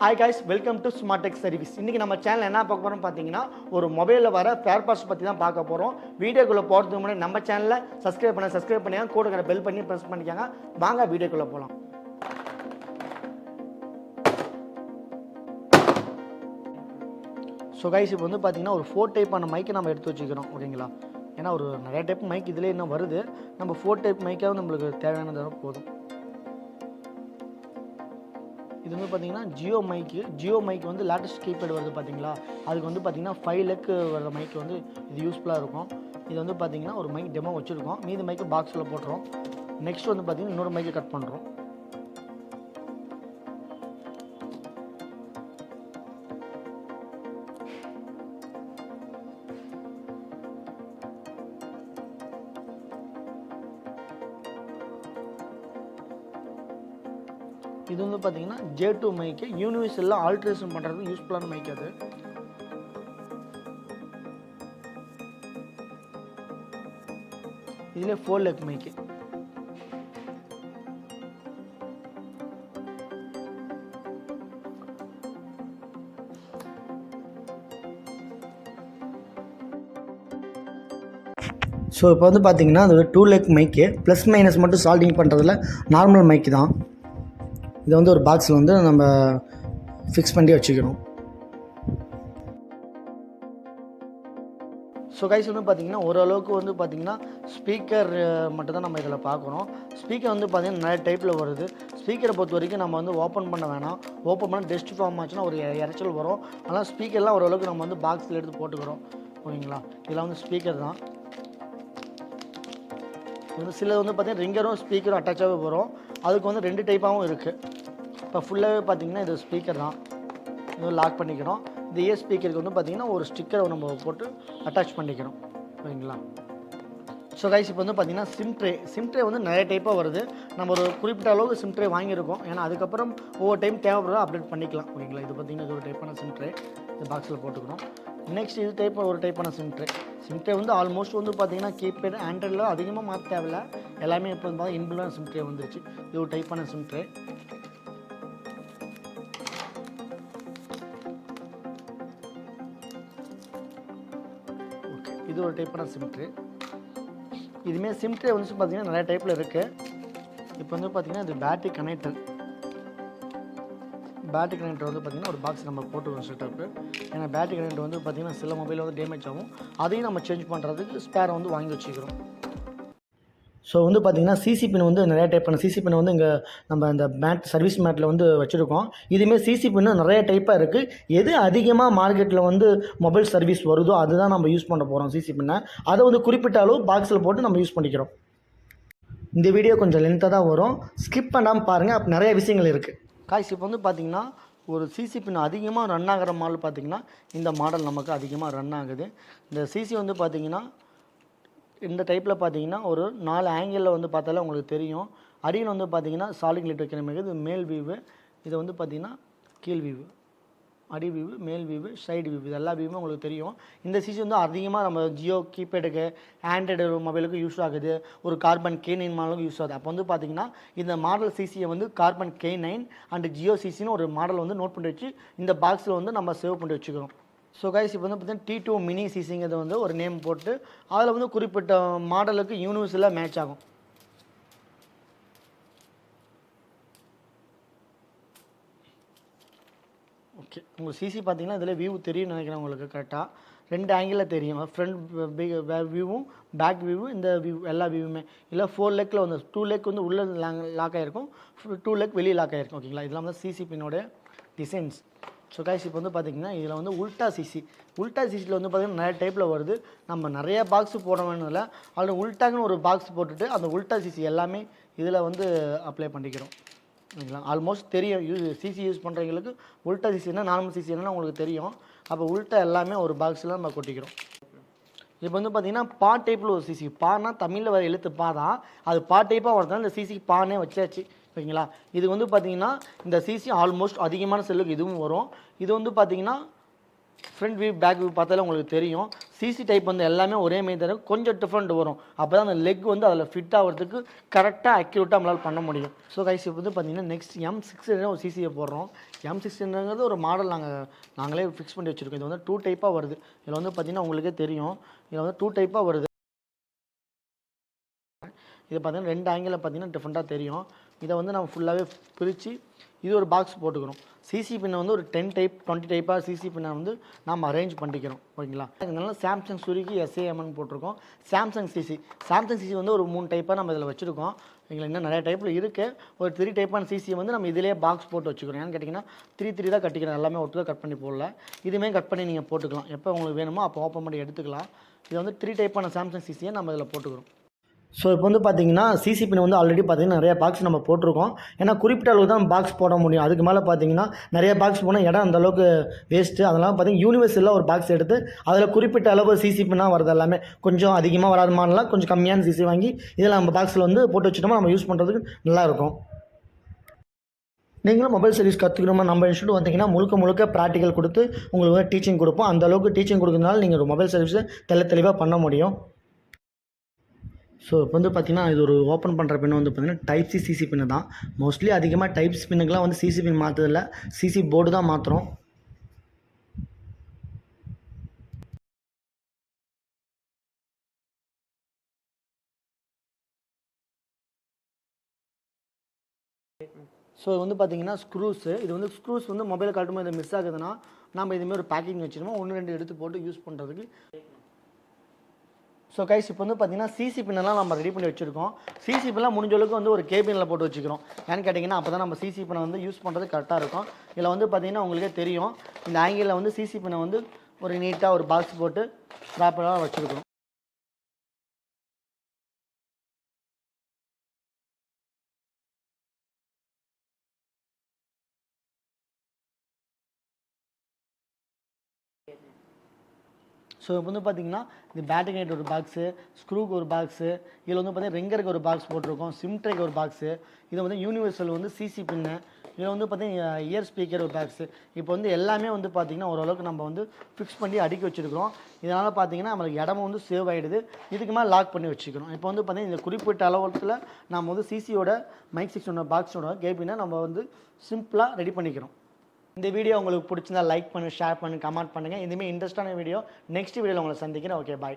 Hi guys, welcome to smart tech service. இன்றைக்கி நம்ம channel என்ன பார்க்க போகிறோம் பார்த்தீங்கன்னா, ஒரு மொபைலில் வர ஸ்பேர் பார்ட்ஸ் பற்றி தான் பார்க்க போகிறோம். வீடியோக்குள்ளே போகிறதுக்கு முன்னாடி நம்ம சேனலை சப்ஸ்கிரைப் பண்ணியாங்க, கூட பெல் பண்ணி ப்ரெஸ் பண்ணிக்காங்க. வாங்க வீடியோக்குள்ளே போகலாம். ஸோ கைஸ், இப்போ வந்து பார்த்தீங்கன்னா ஒரு 4 டைப்பான மைக்கை நம்ம எடுத்து வச்சுக்கிறோம். ஓகேங்களா? ஏன்னா ஒரு நிறைய டைப் மைக் இதில் இன்னும் வருது. நம்ம 4 டைப் மைக்காவது நம்மளுக்கு தேவையானது போதும். இது வந்து பார்த்தீங்கன்னா ஜியோ மைக் வந்து லேட்டஸ்ட் கீபேட் வருது பார்த்தீங்களா, அதுக்கு வந்து பார்த்தீங்கன்னா 5 லெக் வர மைக் வந்து இது யூஸ்ஃபுல்லாக இருக்கும். இது வந்து பார்த்தீங்கன்னா ஒரு மைக் டெமோ வச்சுருக்கோம், மீதி மைக்கு பாக்ஸில் போட்டுரும். நெக்ஸ்ட் வந்து பார்த்தீங்கன்னா இன்னொரு மைக்கை கட் பண்ணுறோம். இது வந்து பார்த்தீங்கன்னா J2 மைக்கு, யூனிவர்சலில் ஆல்ட்ரேஷன் பண்ணுறதுக்கு யூஸ்ஃபுல்லான மைக் அது. இதில் 4 லெக் மைக்கு. ஸோ இப்போ வந்து பார்த்தீங்கன்னா அது 2 லெக் மைக்கு, ப்ளஸ் மைனஸ் மட்டும் சால்டிங் பண்ணுறதுல நார்மல் மைக்கு தான். இதை வந்து ஒரு பாக்ஸில் வந்து நம்ம ஃபிக்ஸ் பண்ணி வச்சுக்கிறோம். ஸோ கைஸ் வந்து பார்த்திங்கன்னா ஓரளவுக்கு வந்து பார்த்திங்கன்னா ஸ்பீக்கர் மட்டும் தான் நம்ம இதில் பார்க்குறோம். ஸ்பீக்கர் வந்து பார்த்திங்கன்னா நிறைய டைப்பில் வருது. ஸ்பீக்கரை பொறுத்த வரைக்கும் நம்ம வந்து ஓப்பன் பண்ண வேணாம். ஓப்பன் பண்ண டெஸ்ட் ஃபார்ம் ஆச்சுன்னா ஒரு இறைச்சல் வரும். ஆனால் ஸ்பீக்கர்லாம் ஓரளவுக்கு நம்ம வந்து பாக்ஸில் எடுத்து போட்டுக்கிறோம். ஓகேங்களா? இதெல்லாம் வந்து ஸ்பீக்கர் தான். சில வந்து பார்த்திங்கன்னா ரிங்கரும் ஸ்பீக்கரும் அட்டாச்சாகவே வரும். அதுக்கு வந்து 2 டைப்பாகவும் இருக்குது. இப்போ ஃபுல்லாகவே பார்த்திங்கன்னா இது ஸ்பீக்கர் தான். இது லாக் பண்ணிக்கிறோம். இந்த இயர் ஸ்பீக்கருக்கு வந்து பார்த்திங்கன்னா ஒரு ஸ்டிக்கரை நம்ம போட்டு அட்டாச் பண்ணிக்கிறோம். ஓகேங்களா? ஸோ கைஸ், இப்போ வந்து பார்த்திங்கன்னா சிம் ட்ரே வந்து நிறைய டைப்பாக வருது. நம்ம ஒரு குறிப்பிட்ட அளவுக்கு சிம் ட்ரே வாங்கியிருக்கோம். ஏன்னா அதுக்கப்புறம் ஒவ்வொரு டைம் தேவைப்படுறதோ அப்டேட் பண்ணிக்கலாம். ஓகேங்களா? இது பார்த்திங்கன்னா இது ஒரு டைப்பான சிம் ட்ரே, இந்த பாக்ஸில் போட்டுக்கிறோம். நெக்ஸ்ட் இது ஒரு டைப்பான சிம் ட்ரே வந்து ஆல்மோஸ்ட் வந்து பார்த்திங்கன்னா கீபேட் ஆண்ட்ராய்டில் அதிகமாக மாற்ற தேவையில்ல. எல்லாமே இப்போ வந்து பார்த்தா இன்பில்டான சிம் ட்ரே வந்துருச்சு. இது ஒரு டைப்பான சிம் ட்ரே. ஓகே, இது ஒரு டைப்பான சிம் ட்ரே. இதுமாரி சிம் ட்ரே வந்து பார்த்திங்கன்னா நிறைய டைப்பில் இருக்குது. இப்போ வந்து பார்த்திங்கன்னா இது பேட்டரி கனெக்டர் வந்து பார்த்திங்கன்னா ஒரு பாக்ஸ் நம்ம போட்டுருவோம் செட்டப்பு. ஏன்னா பேட்டரி கனெக்டர் வந்து பார்த்திங்கன்னா சில மொபைல் வந்து டேமேஜ் ஆகும். அதையும் நம்ம சேஞ்ச் பண்ணுறதுக்கு ஸ்பேரை வந்து வாங்கி வச்சுக்கிறோம். ஸோ வந்து பார்த்திங்கன்னா சிசி பின் வந்து நிறைய டைப்பான சிசி பின் வந்து இங்கே நம்ம இந்த சர்வீஸ் மேட்டில் வந்து வச்சுருக்கோம். இதுமாரி சிசி பின்னு நிறைய டைப்பாக இருக்குது. எது அதிகமாக மார்க்கெட்டில் வந்து மொபைல் சர்வீஸ் வருதோ அதுதான் நம்ம யூஸ் பண்ண போகிறோம். சிசி பின்னை அதை வந்து குறிப்பிட்ட அளவு பாக்ஸில் போட்டு நம்ம யூஸ் பண்ணிக்கிறோம். இந்த வீடியோ கொஞ்சம் லென்த்தாக தான் வரும், ஸ்கிப் பண்ணாமல் பாருங்கள். அப்போ நிறைய விஷயங்கள் இருக்குது. காய்ஸ், இப்போ வந்து பார்த்திங்கன்னா ஒரு சிசி பின் அதிகமாக ரன் ஆகிற மாடல் பார்த்திங்கன்னா இந்த மாடல் நமக்கு அதிகமாக ரன் ஆகுது. இந்த சிசி வந்து பார்த்திங்கன்னா இந்த டைப்பில் பார்த்திங்கன்னா ஒரு 4 ஆங்கிளில் வந்து பார்த்தாலே உங்களுக்கு தெரியும். அடியில் வந்து பார்த்திங்கன்னா சாலிட் லைட் வைக்கிற மாதிரி இது மேல் வியூவு, இது வந்து பார்த்திங்கன்னா கீழ் வியூவு, அடி வியூவு, மேல் வியூவு, சைடு வியூவு, இது எல்லா வியூவும் உங்களுக்கு தெரியும். இந்த சிசி வந்து அதிகமாக நம்ம ஜியோ கீபேடுக்கு ஆண்ட்ராய்டு மொபைலுக்கு யூஸ் ஆகுது. ஒரு கார்பன் K9 மாடலுக்கு யூஸ் ஆகுது. அப்போ வந்து பார்த்திங்கன்னா இந்த மாடல் சிசியை வந்து கார்பன் K9 அண்ட் ஜியோ சிசின்னு ஒரு மாடல் வந்து நோட் பண்ணி வச்சு இந்த பாக்ஸில் வந்து நம்ம சேவ் பண்ணி வச்சுக்கிறோம். ஸோ கைஸ், இப்போ வந்து பார்த்திங்கன்னா T2 மினி சிசிங்கிறது வந்து ஒரு நேம் போட்டு அதில் வந்து குறிப்பிட்ட மாடலுக்கு யூனிவர்சலாக மேட்ச் ஆகும். ஓகே, உங்களுக்கு சிசி பார்த்திங்கன்னா இதில் வியூ தெரியும் நினைக்கிறேன். உங்களுக்கு கரெக்டாக 2 ஆங்கிளில் தெரியும். ஃப்ரண்ட் வியூவும் பேக் வியூவும், இந்த வியூ எல்லா வியூவுமே இல்லை 4 லெக்கில் வந்து 2 லெக் வந்து உள்ளே லாக் ஆகிருக்கும், 2 லெக் வெளியே லாக் ஆகிருக்கும். ஓகேங்களா? இதெல்லாம் வந்து சிசி பின்னோட டிசைன்ஸ். ஸோ கைஸ், இப்போ வந்து பார்த்திங்கன்னா இதில் வந்து உல்டா சிசியில் வந்து பார்த்திங்கன்னா நிறைய டைப்பில் வருது. நம்ம நிறைய பாக்ஸு போட வேணும்ல, அதில் உல்டாக்குன்னு ஒரு பாக்ஸ் போட்டுட்டு அந்த உல்டா சிசி எல்லாமே இதில் வந்து அப்ளை பண்ணிக்கிறோம். ஓகேங்களா? ஆல்மோஸ்ட் தெரியும் சிசி யூஸ் பண்ணுறவங்களுக்கு உல்டா சிசினா நார்மல் சிசி என்னன்னா உங்களுக்கு தெரியும். அப்போ உல்டா எல்லாமே ஒரு பாக்ஸில் நம்ம கொட்டிக்கிறோம். இப்போ வந்து பார்த்திங்கன்னா பா டைப்பில் ஒரு சிசி, பானா தமிழில் வர எழுத்து பா தான், அது பா டைப்பாக வரதுனால இந்த சிசிக்கு பானே வச்சாச்சு. ஓகேங்களா? இது வந்து பார்த்திங்கன்னா இந்த சிசி ஆல்மோஸ்ட் அதிகமான செல்லுக்கு இதுவும் வரும். இது வந்து பார்த்திங்கன்னா ஃப்ரண்ட் வியூ பேக் வியூ பார்த்தாலே உங்களுக்கு தெரியும். சிசி டைப் வந்து எல்லாமே ஒரே மாதிரி தான் இருக்கும், கொஞ்சம் டிஃப்ரெண்ட் வரும். அப்போ தான் அந்த லெக் வந்து அதில் ஃபிட் ஆகிறதுக்கு கரெக்டாக அக்யூரேட்டாக நம்மளால் பண்ண முடியும். ஸோ கைஸ் இப்போ வந்து பார்த்தீங்கன்னா நெக்ஸ்ட் M6 ஒரு சிசியை போடுறோம். M6ங்கிறது ஒரு மாடல் நாங்களே ஃபிக்ஸ் பண்ணி வச்சுருக்கோம். இது வந்து 2 டைப்பாக வருது. இதில் வந்து பார்த்தீங்கன்னா உங்களுக்கே தெரியும், இதில் வந்து 2 டைப்பாக வருது. இது பார்த்தீங்கன்னா 2 ஆங்கிளில் பார்த்தீங்கன்னா டிஃப்ரெண்ட்டாக தெரியும். இதை வந்து நம்ம ஃபுல்லாகவே பிரித்து இது ஒரு பாக்ஸ் போட்டுக்கிறோம். சிசி பின்னை வந்து ஒரு 10 டைப் 20 டைப்பாக சிசி பின்னை வந்து நம்ம அரேஞ்ச் பண்ணிக்கிறோம். ஓகேங்களா? இதனால சாம்சங் சுரிக்கு SAMN போட்டிருக்கோம். சாம்சங் சிசி வந்து ஒரு 3 டைப்பாக நம்ம இதில் வச்சுருக்கோம். எங்களுக்கு இன்னும் நிறைய டைப்பில் இருக்குது. ஒரு 3 டைப்பான சிசியை வந்து நம்ம இதிலே பாக்ஸ் போட்டு வச்சுக்கிறோம். ஏன்னு கேட்டிங்கன்னா 3 தான் கட்டிக்கிறோம், எல்லாமே ஒட்டுக்காக கட் பண்ணி போடல. இதுவுமே கட் பண்ணி நீங்கள் போட்டுக்கலாம், எப்போ உங்களுக்கு வேணுமோ அப்போ ஓப்பன் பண்ணி எடுத்துக்கலாம். இது வந்து 3 டைப்பான சாம்சங் சிசியை நம்ம இதில் போட்டுக்கிறோம். ஸோ இப்போ வந்து பார்த்தீங்கன்னா சிசி பின் வந்து ஆல்ரெடி பார்த்தீங்கன்னா நிறைய பாக்ஸ் நம்ம போட்டிருக்கோம். ஏன்னா குறிப்பிட்ட அளவுக்கு தான் பாக்ஸ் போட முடியும். அதுக்கு மேலே பார்த்தீங்கன்னா நிறைய பாக்ஸ் போனால் இடம் அந்தளவுக்கு வேஸ்ட்டு. அதனால் பார்த்தீங்கன்னா யூனிவர்சலில் ஒரு பாக்ஸ் எடுத்து அதில் குறிப்பிட்ட அளவு சிசி பின்னாக வரது எல்லாமே கொஞ்சம் அதிகமாக வராத மாதிரிலாம் கொஞ்சம் கம்மியான சிசி வாங்கி இதில் நம்ம பாக்ஸில் வந்து போட்டு வச்சுட்டோம்னா நம்ம யூஸ் பண்ணுறதுக்கு நல்லாயிருக்கும். நீங்களும் மொபைல் சர்வீஸ் கற்றுக்கணுமா நம்ம இன்ஸ்டியூட் வந்தீங்கன்னா முழுக்க ப்ராக்டிக்கல் கொடுத்து உங்களுக்கு டீச்சிங் கொடுப்போம். அந்தளவுக்கு டீச்சிங் கொடுக்கறதுனால நீங்கள் ஒரு மொபைல் சர்வீஸை தெளிவாக பண்ண முடியும். ஸோ இப்போ வந்து பார்த்திங்கன்னா இது ஒரு ஓப்பன் பண்ணுற பின்னு வந்து பார்த்திங்கன்னா டைப் சி சிசி பின்னு தான். மோஸ்ட்லி அதிகமாக டைப்ஸ் பின்னுக்கெலாம் வந்து சிசி பின் மாற்றுறதில்ல, சிசி போர்டு தான் மாற்றுறோம். ஸோ இது வந்து பார்த்திங்கன்னா ஸ்க்ரூஸு. இது வந்து ஸ்க்ரூஸ் வந்து மொபைல் காட்டும்போது இதை மிஸ் ஆகுதுன்னா நம்ம இதுமாதிரி ஒரு பேக்கிங் வச்சுருவோம், 1-2 எடுத்து போட்டு யூஸ் பண்ணுறதுக்கு. ஸோ கைஸ் இப்போ வந்து பார்த்தீங்கன்னா சிசி பின்னெல்லாம் நம்ம ரெடி பண்ணி வச்சுருக்கோம். சிசி பின்லாம் முடிஞ்ச அளவுக்கு வந்து ஒரு கேபினில் போட்டு வச்சுக்கிறோம். ஏன்னு கேட்டிங்கன்னா அப்போ தான் நம்ம சிசி பின்னை வந்து யூஸ் பண்ணுறது கரெக்டாக இருக்கும். இதில் வந்து பார்த்திங்கன்னா உங்களுக்கே தெரியும், இந்த ஆங்கிளில் வந்து சிசி பின்னை வந்து ஒரு நீட்டாக ஒரு பாக்ஸ் போட்டு ப்ராப்பராக வச்சுருக்கோம். ஸோ இப்போ வந்து பார்த்திங்கன்னா இந்த பேட்டரி ஒரு பாக்ஸு, ஸ்க்ரூக்கு ஒரு பாக்ஸு, இதில் வந்து பார்த்திங்கன்னா ரிங்கருக்கு ஒரு பாக்ஸ் போட்டிருக்கோம், சிம் ட்ரைக்கு ஒரு பாக்ஸு, இது வந்து யூனிவர்சல் வந்து சிசி பின்னு, இதில் வந்து பார்த்திங்கன்னா இயர் ஸ்பீக்கர் ஒரு பாக்ஸு. இப்போ வந்து எல்லாமே வந்து பார்த்திங்கன்னா ஓரளவுக்கு நம்ம வந்து ஃபிக்ஸ் பண்ணி அடுக்கி வச்சுருக்கிறோம். இதனால் பார்த்திங்கன்னா நம்மளுக்கு இடமும் வந்து சேவ் ஆகிடுது. இதுக்கு மேலே லாக் பண்ணி வச்சுக்கிறோம். இப்போ வந்து பார்த்திங்கன்னா இந்த குறிப்பிட்ட அளவுல நம்ம வந்து சிசியோட மைக் செக்ஷனோட பாக்ஸோட கேபினை நம்ம வந்து சிம்பிளாக ரெடி பண்ணிக்கிறோம். இந்த வீடியோ உங்களுக்கு பிடிச்சிருந்தா லைக் பண்ணுங்கள், ஷேர் பண்ணுங்கள், கமெண்ட் பண்ணுங்கள். இதுமாதிரி இன்ட்ரெஸ்டான வீடியோ நெக்ஸ்ட் வீடியோவில் உங்களை சந்திக்கிறேன். ஓகே, பாய்.